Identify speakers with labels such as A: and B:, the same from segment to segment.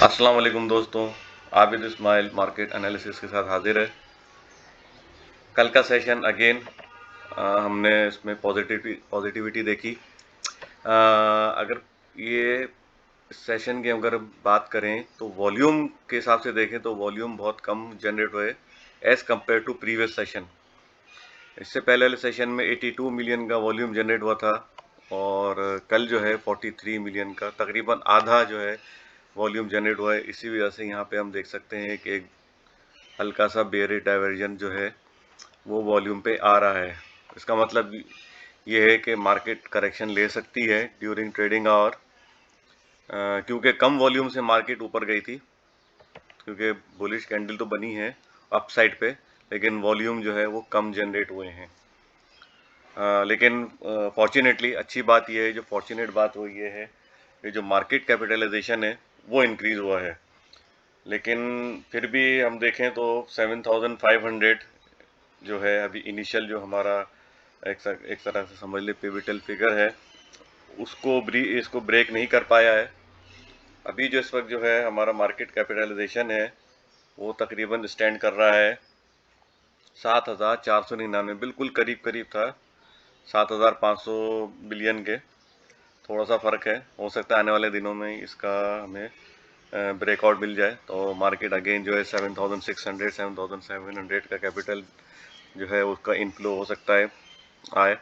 A: अस्सलाम वालेकुम दोस्तों, आबिद इस्माइल मार्केट एनालिसिस के साथ हाजिर है। कल का सेशन अगेन हमने इसमें पॉजिटिविटी देखी। अगर ये सेशन की अगर बात करें तो वॉल्यूम के हिसाब से देखें तो वॉल्यूम बहुत कम जनरेट हुए as compared to previous session. इससे पहले वाले सेशन में 82 मिलियन का वॉल्यूम जनरेट हुआ था और कल जो है 43 मिलियन का तकरीबन आधा जो है वॉल्यूम जनरेट हुआ है। इसी वजह से यहाँ पे हम देख सकते हैं कि एक हल्का सा बेयरिश डाइवर्जन जो है वो वॉल्यूम पे आ रहा है। इसका मतलब ये है कि मार्केट करेक्शन ले सकती है ड्यूरिंग ट्रेडिंग आवर, क्योंकि कम वॉल्यूम से मार्केट ऊपर गई थी, क्योंकि बुलिश कैंडल तो बनी है अपसाइड पे, लेकिन वॉल्यूम जो है वो कम जनरेट हुए हैं। लेकिन फॉर्चुनेटली अच्छी बात यह है, जो फॉर्चुनेट बात वो ये है कि जो मार्केट कैपिटलाइजेशन है वो इंक्रीज हुआ है। लेकिन फिर भी हम देखें तो 7500 जो है अभी इनिशियल जो हमारा एक तरह से समझ ले पिवटल फिगर है, इसको ब्रेक नहीं कर पाया है। अभी जो इस वक्त जो है हमारा मार्केट कैपिटलाइजेशन है वो तकरीबन स्टैंड कर रहा है 7499, बिल्कुल करीब करीब था 7500 बिलियन के। थोड़ा सा फर्क है, हो सकता है आने वाले दिनों में इसका हमें ब्रेकआउट मिल जाए तो मार्केट अगेन जो है 7600 7700 का कैपिटल जो है उसका इनफ्लो हो सकता है आए।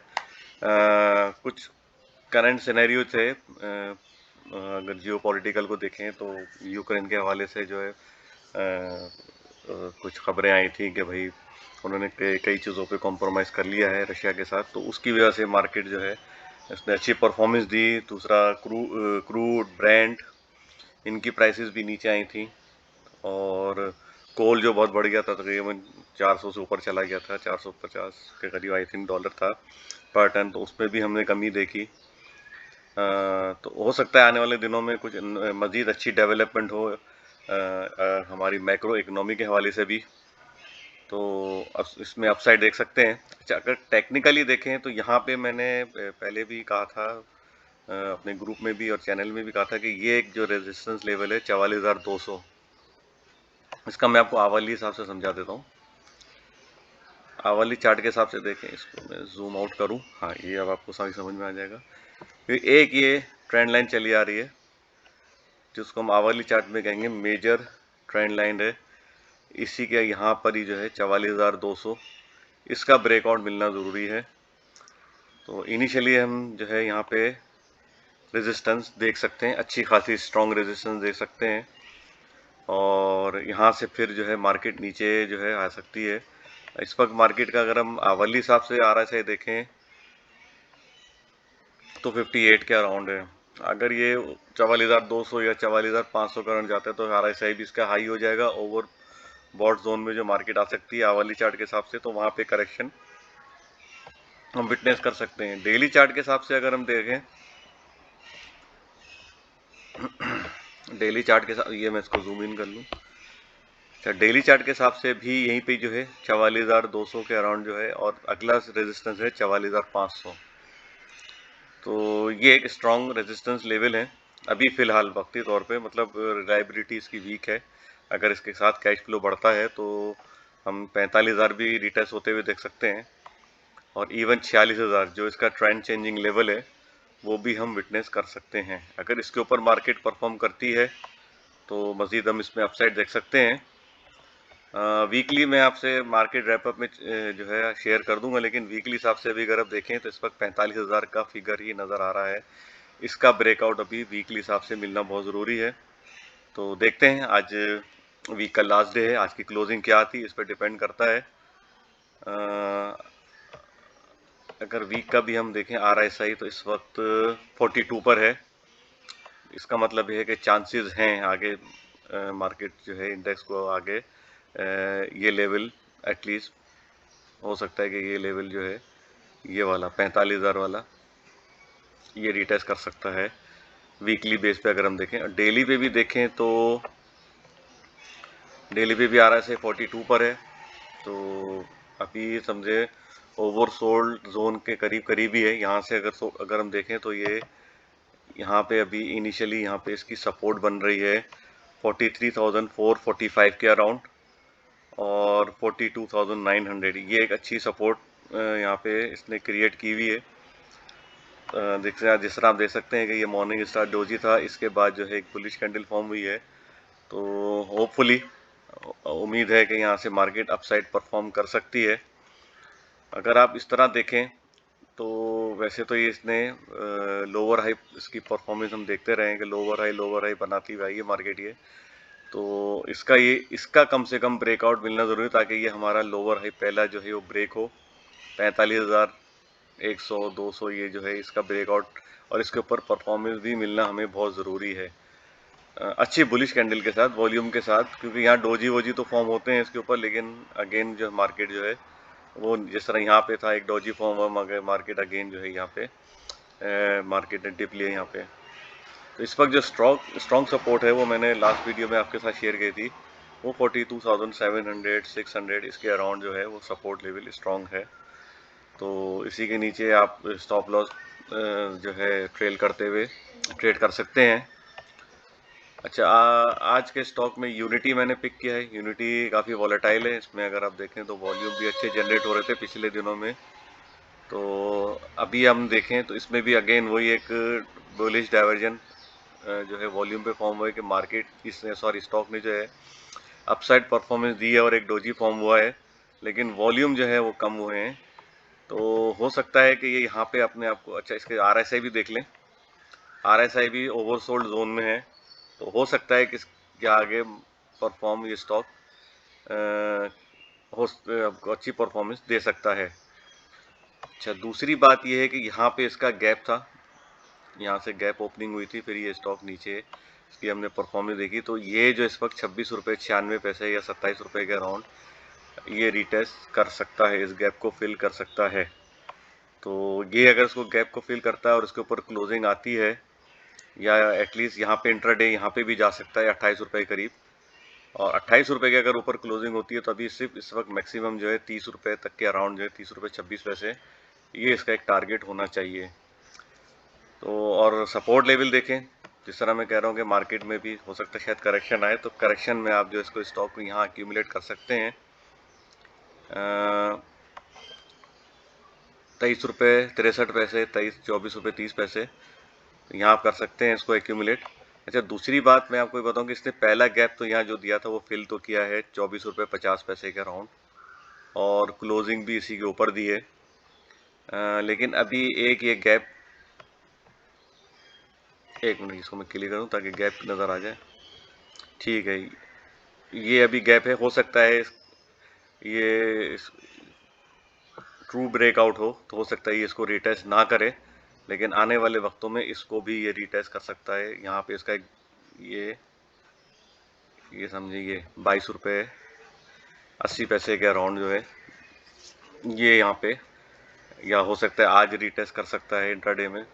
A: कुछ करंट सिनेरियो थे, अगर जियो पॉलिटिकल को देखें तो यूक्रेन के हवाले से जो है कुछ खबरें आई थी कि भाई उन्होंने कई चीज़ों पे कॉम्प्रोमाइज़ कर लिया है रशिया के साथ, तो उसकी वजह से मार्केट जो है इसने अच्छी परफॉर्मेंस दी। दूसरा क्रूड ब्रांड इनकी प्राइसेस भी नीचे आई थी और कोल जो बहुत बढ़ गया था, तकरीबन 400 से ऊपर चला गया था, 450 के करीब आई थिंक डॉलर था पर टन, तो उसमें भी हमने कमी देखी। तो हो सकता है आने वाले दिनों में कुछ मज़ीद अच्छी डेवलपमेंट हो हमारी मैक्रो इकोनॉमी के हवाले से भी, तो अब इसमें अपसाइड देख सकते हैं। अच्छा, अगर टेक्निकली देखें तो यहाँ पे मैंने पहले भी कहा था, अपने ग्रुप में भी और चैनल में भी कहा था कि ये एक जो रेजिस्टेंस लेवल है 44,200, इसका मैं आपको आवली हिसाब से समझा देता हूँ। आवली चार्ट के हिसाब से देखें, इसको मैं जूम आउट करूँ, हाँ ये अब आपको सारी समझ में आ जाएगा। एक ये ट्रेंड लाइन चली आ रही है जिसको हम आवली चार्ट में कहेंगे मेजर ट्रेंड लाइन है। इसी के यहाँ पर ही जो है 44,200, इसका ब्रेकआउट मिलना ज़रूरी है। तो इनिशियली हम जो है यहाँ पे रेजिस्टेंस देख सकते हैं, अच्छी खासी स्ट्रॉन्ग रेजिस्टेंस देख सकते हैं और यहाँ से फिर जो है मार्केट नीचे जो है आ सकती है। इस वक्त मार्केट का अगर हम आवली हिसाब से RSI देखें तो 58 के अराउंड है। अगर ये 44,200 या 44,500 करंट जाता है तो RSI भी इसका हाई हो जाएगा, ओवर बॉट जोन में जो मार्केट आ सकती है आवली चार्ट के हिसाब से, तो वहाँ पे करेक्शन हम विटनेस कर सकते हैं। डेली चार्ट के हिसाब से अगर हम देखें डेली चार्ट के साथ, ये मैं इसको जूम इन कर लूँ। अच्छा, डेली चार्ट के हिसाब से भी यहीं पे जो है 44,200 के अराउंड जो है, और अगला रेजिस्टेंस है 44,500। तो ये एक स्ट्रॉन्ग रेजिस्टेंस लेवल है अभी फ़िलहाल वक्ती तौर पे, मतलब रिलायबिलिटी इसकी वीक है। अगर इसके साथ कैश फ्लो बढ़ता है तो हम 45,000 भी रिटेस्ट होते हुए देख सकते हैं, और इवन 46,000 जो इसका ट्रेंड चेंजिंग लेवल है वो भी हम विटनेस कर सकते हैं। अगर इसके ऊपर मार्केट परफॉर्म करती है तो मज़ीद हम इसमें अपसाइड देख सकते हैं। वीकली मैं आपसे मार्केट रैपअप में जो है शेयर कर दूंगा, लेकिन वीकली हिसाब से अभी अगर आप देखें तो इस वक्त 45,000 का फिगर ही नज़र आ रहा है। इसका ब्रेकआउट अभी वीकली हिसाब से मिलना बहुत ज़रूरी है। तो देखते हैं, आज वीक का लास्ट डे है, आज की क्लोजिंग क्या आती है इस पर डिपेंड करता है। अगर वीक का भी हम देखें RSI तो इस वक्त 42 पर है। इसका मतलब ये है कि चांसेस हैं आगे मार्केट जो है इंडेक्स को आगे ये लेवल एटलीस्ट हो सकता है कि ये लेवल जो है ये वाला 45,000 वाला ये रिटेस्ट कर सकता है वीकली बेस पे। अगर हम देखें डेली पे भी देखें तो डेली पे भी आ रहा है 42 पर है, तो अभी समझे ओवरसोल्ड जोन के करीब करीब ही है। यहाँ से अगर हम देखें तो ये यहाँ पे अभी इनिशियली यहाँ पे इसकी सपोर्ट बन रही है 43,445 के अराउंड और 42,900, ये एक अच्छी सपोर्ट यहाँ पे इसने क्रिएट की हुई है। जिस तरह आप देख सकते हैं कि ये मॉर्निंग स्टार डोजी था, इसके बाद जो है एक बुलिश कैंडल फॉर्म हुई है। तो होपफुली उम्मीद है कि यहाँ से मार्केट अपसाइड परफॉर्म कर सकती है। अगर आप इस तरह देखें तो वैसे तो ये इसने लोअर हाई, इसकी परफॉर्मेंस हम देखते रहे हैं कि लोअर हाई बनाती हुई आई है मार्केट ये। तो इसका कम से कम ब्रेकआउट मिलना ज़रूरी है ताकि ये हमारा लोअर हाई पहला जो है वो ब्रेक हो। 45,100 200 ये जो है इसका ब्रेकआउट, और इसके ऊपर परफॉर्मेंस भी मिलना हमें बहुत ज़रूरी है। अच्छी बुलिश कैंडल के साथ, वॉल्यूम के साथ, क्योंकि यहाँ डोजी वोजी तो फॉर्म होते हैं इसके ऊपर, लेकिन अगेन जो मार्केट जो है वो जिस तरह यहाँ पे था एक डोजी फॉर्म हुआ, मगर मार्केट अगेन जो है यहाँ पे मार्केट ने डिप लिया यहाँ पे। तो इस वक्त जो स्ट्रॉन्ग सपोर्ट है वो मैंने लास्ट वीडियो में आपके साथ शेयर की थी, वो 42,700 600 इसके अराउंड जो है वो सपोर्ट लेवल स्ट्रॉन्ग है। तो इसी के नीचे आप स्टॉप लॉस जो है ट्रेड कर सकते हैं। अच्छा, आज के स्टॉक में यूनिटी मैंने पिक किया है। यूनिटी काफ़ी वॉलेटाइल है, इसमें अगर आप देखें तो वॉल्यूम भी अच्छे जनरेट हो रहे थे पिछले दिनों में। तो अभी हम देखें तो इसमें भी अगेन वही एक बुलिश डाइवर्जन जो है वॉल्यूम पे फॉर्म हुआ है कि मार्केट इसने स्टॉक ने जो है अपसाइड परफॉर्मेंस दी है और एक डोजी फॉर्म हुआ है, लेकिन वॉल्यूम जो है वो कम हुए हैं। तो हो सकता है कि ये यहाँ पे अपने आप को, अच्छा इसके आरएसआई भी देख लें, आरएसआई भी ओवरसोल्ड जोन में है। तो हो सकता है कि इसके आगे परफॉर्म ये स्टॉक आपको अच्छी परफॉर्मेंस दे सकता है। अच्छा, दूसरी बात ये है कि यहाँ पे इसका गैप था, यहाँ से गैप ओपनिंग हुई थी, फिर ये स्टॉक नीचे इसकी हमने परफॉर्मेंस देखी। तो ये जो इस वक्त 26 रुपये 96 पैसे या 27 रुपये के अराउंड ये रिटेस्ट कर सकता है, इस गैप को फिल कर सकता है। तो ये अगर इसको गैप को फिल करता है और इसके ऊपर क्लोजिंग आती है, या एटलीस्ट यहाँ पे इंट्राडे यहाँ पे भी जा सकता है 28 रुपये के करीब, और 28 रुपये के अगर ऊपर क्लोजिंग होती है तो अभी सिर्फ इस वक्त मैक्सिमम जो है 30 रुपये तक के अराउंड जो है 30 रुपये 26 पैसे ये इसका एक टारगेट होना चाहिए। तो और सपोर्ट लेवल देखें, जिस तरह मैं कह रहा हूँ कि मार्केट में भी हो सकता है शायद करेक्शन आए, तो करेक्शन में आप जो इसको स्टॉक को यहाँ एक्यूमुलेट कर सकते हैं। 23 रुपये 63 पैसे, 24 रुपये 30 पैसे यहाँ आप कर सकते हैं इसको एक्यूमुलेट। अच्छा, दूसरी बात मैं आपको बताऊँ कि इसने पहला गैप तो यहाँ जो दिया था वो फिल तो किया है 24 रुपये 50 पैसे के अराउंड, और क्लोजिंग भी इसी के ऊपर दी है। लेकिन अभी एक ये गैप, एक मिनट इसको मैं क्लियर करूँ ताकि गैप नज़र आ जाए। ठीक है, ये अभी गैप है, हो सकता है ये ट्रू ब्रेकआउट हो, तो हो सकता है ये इसको रिटेस्ट ना करे, लेकिन आने वाले वक्तों में इसको भी ये रिटेस्ट कर सकता है। यहाँ पे इसका एक ये समझिए 22 रुपये 80 पैसे के अराउंड जो है ये यहाँ पे, या हो सकता है आज रिटेस्ट कर सकता है इंट्राडे में,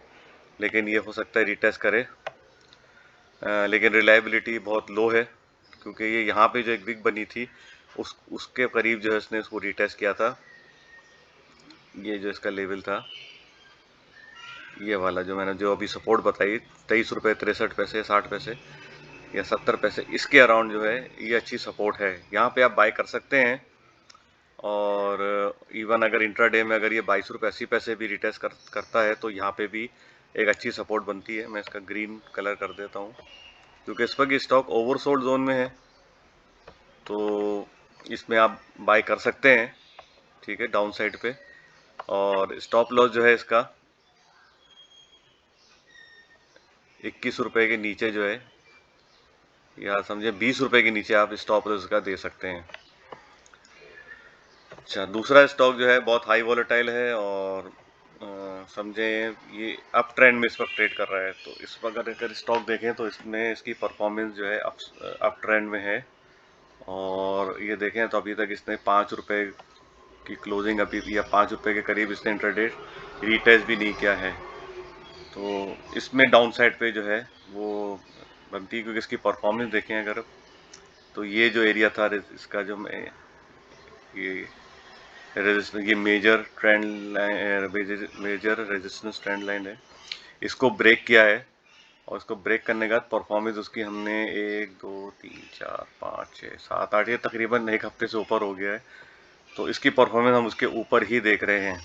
A: लेकिन ये हो सकता है रिटेस्ट करे। लेकिन रिलायबिलिटी बहुत लो है, क्योंकि ये यहाँ पे जो एक विक बनी थी उसके करीब जो है इसने इसको रिटेस्ट किया था। ये जो इसका लेवल था ये वाला जो मैंने जो अभी सपोर्ट बताई 23 रुपये 63 पैसे 60 पैसे या 70 पैसे, इसके अराउंड जो है ये अच्छी सपोर्ट है, यहाँ पे आप बाय कर सकते हैं। और इवन अगर इंट्राडे में अगर ये 22 रुपये 80 पैसे भी रिटेस्ट करता है तो यहाँ पे भी एक अच्छी सपोर्ट बनती है। मैं इसका ग्रीन कलर कर देता हूँ, क्योंकि इस वक्त स्टॉक ओवरसोल्ड जोन में है, तो इसमें आप बाय कर सकते हैं। ठीक है, डाउन साइड पे, और स्टॉप लॉस जो है इसका 21 रुपये के नीचे जो है, या समझे 20 रुपये के नीचे आप स्टॉप लॉस का दे सकते हैं। अच्छा, दूसरा स्टॉक जो है बहुत हाई वॉलेटाइल है और समझे ये अप ट्रेंड में इस वक्त ट्रेड कर रहा है। तो इस वक्त अगर स्टॉक देखें तो इसमें इसकी परफॉर्मेंस जो है अप ट्रेंड में है, और ये देखें तो अभी तक इसने 5 रुपये की क्लोजिंग अभी या 5 रुपये के करीब इसने इंट्राडे रिटेस्ट भी नहीं किया है। तो इसमें डाउन साइड पे जो है वो बनती है, क्योंकि इसकी परफॉर्मेंस देखें अगर, तो ये जो एरिया था इसका जो ये major trend line, major resistance trend line है, इसको ब्रेक किया है। और इसको ब्रेक करने के बाद परफॉर्मेंस उसकी हमने 1 2 3 4 5 6 7 8 ये तकरीबन एक हफ्ते से ऊपर हो गया है, तो इसकी परफॉर्मेंस हम उसके ऊपर ही देख रहे हैं।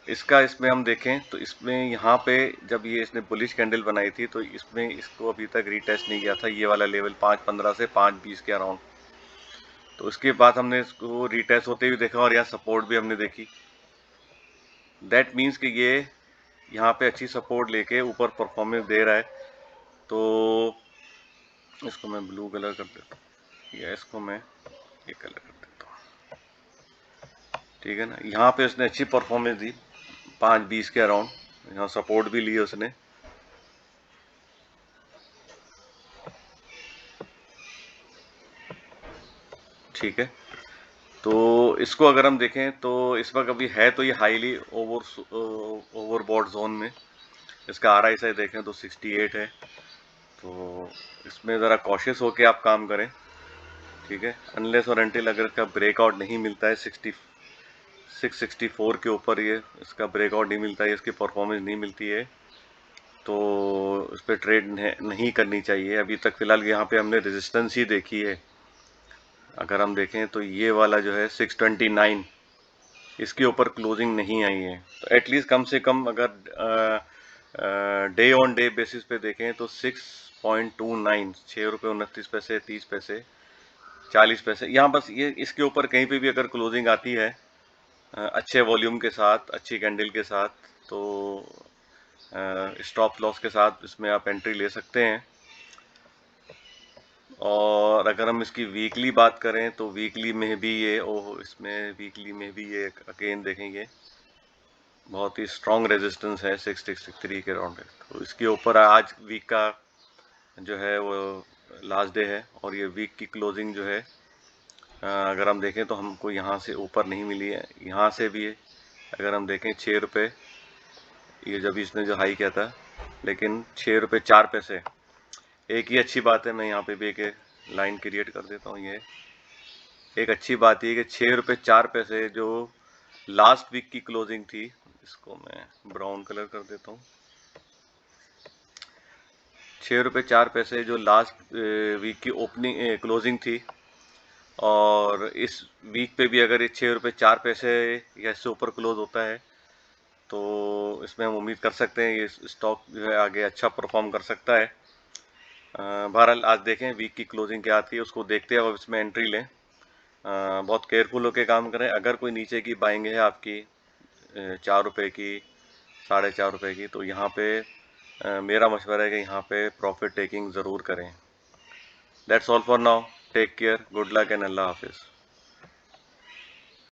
A: इसका इसमें हम देखें तो इसमें यहाँ पे जब ये इसने बुलिश कैंडल बनाई थी तो इसमें इसको अभी तक रीटेस्ट नहीं किया था ये वाला लेवल 5.15 से 5.20 के अराउंड। तो इसके बाद हमने इसको रीटेस्ट होते हुए देखा और यहाँ सपोर्ट भी हमने देखी। दैट मीन्स कि ये यहाँ पे अच्छी सपोर्ट लेके ऊपर परफॉर्मेंस दे रहा है। तो इसको मैं ब्लू कलर कर देता हूँ या इसको मैं ये कलर कर देता हूँ, ठीक है ना। यहाँ पे उसने अच्छी परफॉर्मेंस दी 5.20 के अराउंड, यहाँ सपोर्ट भी ली उसने। ठीक है, तो इसको अगर हम देखें तो इस वक्त अभी है तो ये हाईली ओवरबॉट जोन में। इसका RSI देखें तो 68 है, तो इसमें ज़रा कॉशियस होके आप काम करें, ठीक है। अनलेस और अनटिल अगर इसका ब्रेकआउट नहीं मिलता है 664 के ऊपर, ये इसका ब्रेकआउट नहीं मिलता है, इसकी परफॉर्मेंस नहीं मिलती है, तो इस पर ट्रेड नहीं करनी चाहिए। अभी तक फ़िलहाल यहाँ पे हमने रेजिस्टेंस ही देखी है। अगर हम देखें तो ये वाला जो है 629, इसके ऊपर क्लोजिंग नहीं आई है। तो एटलीस्ट कम से कम अगर डे ऑन डे बेसिस पे देखें तो 6.29, 6 रुपये 29 पैसे, 30 पैसे, 40 पैसे, यहाँ बस ये इसके ऊपर कहीं पे भी अगर क्लोजिंग आती है अच्छे वॉल्यूम के साथ, अच्छी कैंडल के साथ, तो स्टॉप लॉस के साथ इसमें आप एंट्री ले सकते हैं। और अगर हम इसकी वीकली बात करें तो वीकली में भी ये इसमें वीकली में भी ये अगेन देखेंगे बहुत ही स्ट्रॉन्ग रेजिस्टेंस है 663 के राउंड है। तो इसके ऊपर आज वीक का जो है वो लास्ट डे है और ये वीक की क्लोजिंग जो है अगर हम देखें तो हमको यहाँ से ऊपर नहीं मिली है। यहाँ से भी अगर हम देखें 6 रुपये, ये जब इसने जो हाई किया था, लेकिन 6 रुपये 4 पैसे। एक ही अच्छी बात है, मैं यहाँ पे भी एक लाइन क्रिएट कर देता हूँ। ये एक अच्छी बात है कि 6 रुपये 4 पैसे जो लास्ट वीक की क्लोजिंग थी, इसको मैं ब्राउन कलर कर देता हूँ। 6 रुपये 4 पैसे जो लास्ट वीक की ओपनिंग क्लोजिंग थी, और इस वीक पे भी अगर ये 6 रुपये 4 पैसे या इससे ऊपर क्लोज होता है तो इसमें हम उम्मीद कर सकते हैं ये स्टॉक जो है आगे अच्छा परफॉर्म कर सकता है। बहरहाल आज देखें वीक की क्लोजिंग क्या आती है, उसको देखते हैं और इसमें एंट्री लें। बहुत केयरफुल होकर काम करें। अगर कोई नीचे की बाइंग है आपकी 4 रुपये की, 4.5 रुपये की, तो यहाँ पे मेरा मशवरा है कि यहाँ पे प्रॉफिट टेकिंग ज़रूर करें। That's all for now. Take care, good luck and अल्लाह हाफिज़।